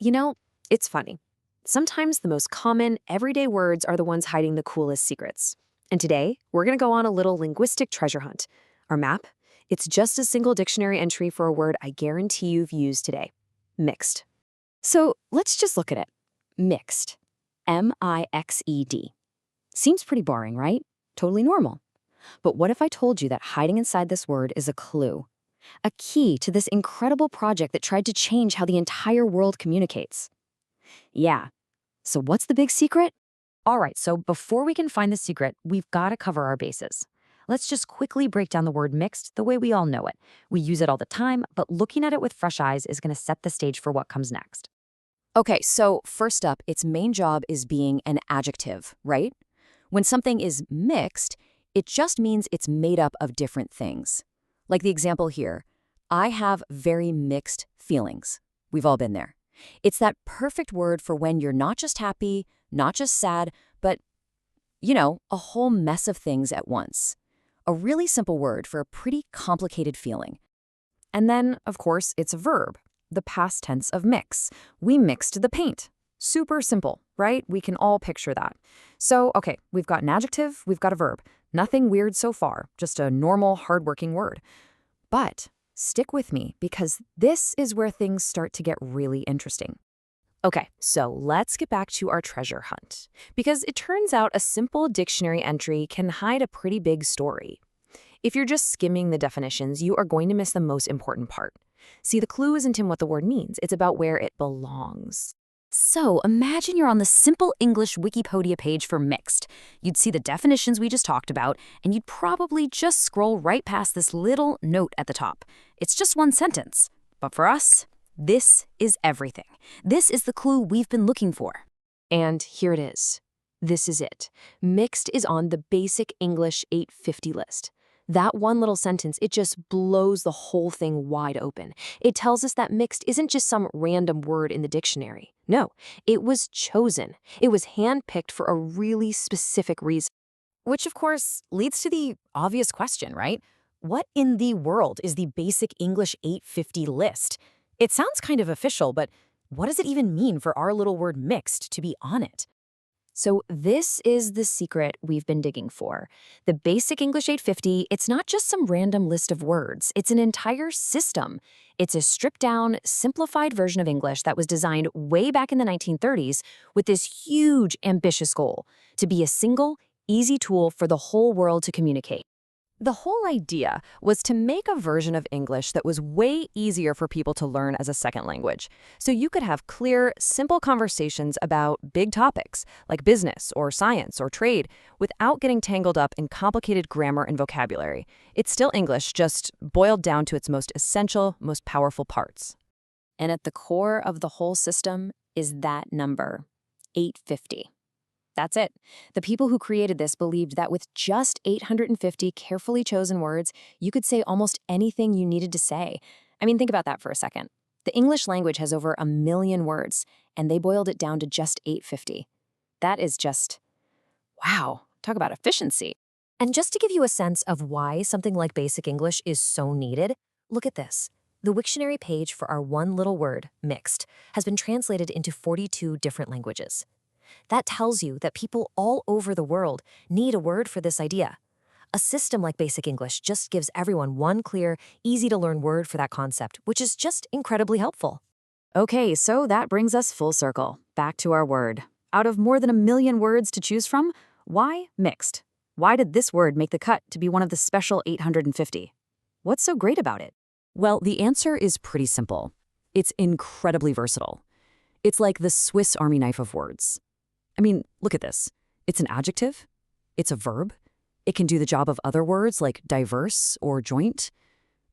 You know, it's funny. Sometimes the most common, everyday words are the ones hiding the coolest secrets. And today, we're going to go on a little linguistic treasure hunt. Our map? It's just a single dictionary entry for a word I guarantee you've used today. Mixed. So let's just look at it. Mixed. M-I-X-E-D. Seems pretty boring, right? Totally normal. But what if I told you that hiding inside this word is a clue? A key to this incredible project that tried to change how the entire world communicates. Yeah. So what's the big secret? All right, so before we can find the secret, we've got to cover our bases. Let's just quickly break down the word mixed the way we all know it. We use it all the time, but looking at it with fresh eyes is going to set the stage for what comes next. Okay, so first up, its main job is being an adjective, right? When something is mixed, it just means it's made up of different things. Like the example here, I have very mixed feelings. We've all been there. It's that perfect word for when you're not just happy, not just sad, but, a whole mess of things at once. A really simple word for a pretty complicated feeling. And then, of course, it's a verb, the past tense of mix. We mixed the paint. Super simple, right? We can all picture that. So, okay, we've got an adjective, we've got a verb. Nothing weird so far, just a normal, hardworking word. But stick with me, because this is where things start to get really interesting. Okay, so let's get back to our treasure hunt, because it turns out a simple dictionary entry can hide a pretty big story. If you're just skimming the definitions, you are going to miss the most important part. See, the clue isn't in what the word means, it's about where it belongs. So imagine you're on the Simple English Wikipedia page for mixed. You'd see the definitions we just talked about, and you'd probably just scroll right past this little note at the top. It's just one sentence. But for us, this is everything. This is the clue we've been looking for. And here it is. This is it. Mixed is on the Basic English 850 list. That one little sentence, it just blows the whole thing wide open. It tells us that mixed isn't just some random word in the dictionary. No, it was chosen. It was handpicked for a really specific reason. Which, of course, leads to the obvious question, right? What in the world is the Basic English 850 list? It sounds kind of official, but what does it even mean for our little word mixed to be on it? So this is the secret we've been digging for. The Basic English 850, it's not just some random list of words. It's an entire system. It's a stripped-down, simplified version of English that was designed way back in the 1930s with this huge, ambitious goal: to be a single, easy tool for the whole world to communicate. The whole idea was to make a version of English that was way easier for people to learn as a second language, so you could have clear, simple conversations about big topics like business or science or trade without getting tangled up in complicated grammar and vocabulary. It's still English, just boiled down to its most essential, most powerful parts. And at the core of the whole system is that number, 850. That's it. The people who created this believed that with just 850 carefully chosen words, you could say almost anything you needed to say. I mean, think about that for a second. The English language has over 1 million words, and they boiled it down to just 850. That is just, wow, talk about efficiency. And just to give you a sense of why something like Basic English is so needed, look at this. The Wiktionary page for our one little word, mixed, has been translated into 42 different languages. That tells you that people all over the world need a word for this idea. A system like Basic English just gives everyone one clear, easy-to-learn word for that concept, which is just incredibly helpful. Okay, so that brings us full circle, back to our word. Out of more than 1 million words to choose from, why mixed? Why did this word make the cut to be one of the special 850? What's so great about it? Well, the answer is pretty simple. It's incredibly versatile. It's like the Swiss Army knife of words. I mean, look at this. It's an adjective. It's a verb. It can do the job of other words like diverse or joint.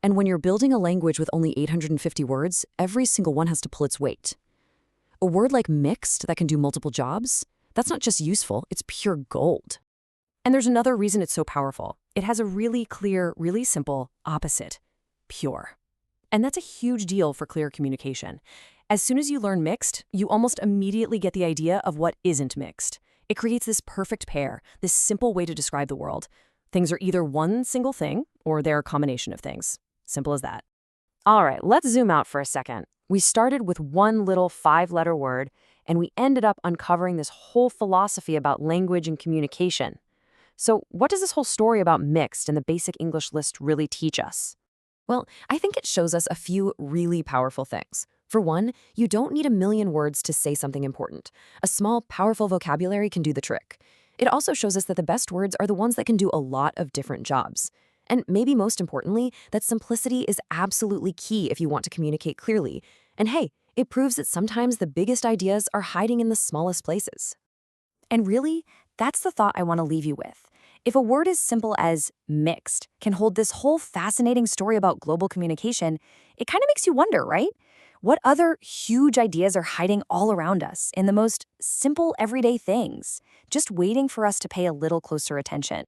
And when you're building a language with only 850 words, every single one has to pull its weight. A word like mixed that can do multiple jobs, that's not just useful, it's pure gold. And there's another reason it's so powerful. It has a really clear, really simple opposite: pure. And that's a huge deal for clear communication. As soon as you learn mixed, you almost immediately get the idea of what isn't mixed. It creates this perfect pair, this simple way to describe the world. Things are either one single thing or they're a combination of things. Simple as that. All right, let's zoom out for a second. We started with one little 5-letter word, and we ended up uncovering this whole philosophy about language and communication. So, what does this whole story about mixed and the basic English list really teach us? Well, I think it shows us a few really powerful things. For one, you don't need a million words to say something important. A small, powerful vocabulary can do the trick. It also shows us that the best words are the ones that can do a lot of different jobs. And maybe most importantly, that simplicity is absolutely key if you want to communicate clearly. And hey, it proves that sometimes the biggest ideas are hiding in the smallest places. And really, that's the thought I want to leave you with. If a word as simple as mixed can hold this whole fascinating story about global communication, it kind of makes you wonder, right? What other huge ideas are hiding all around us in the most simple everyday things, just waiting for us to pay a little closer attention?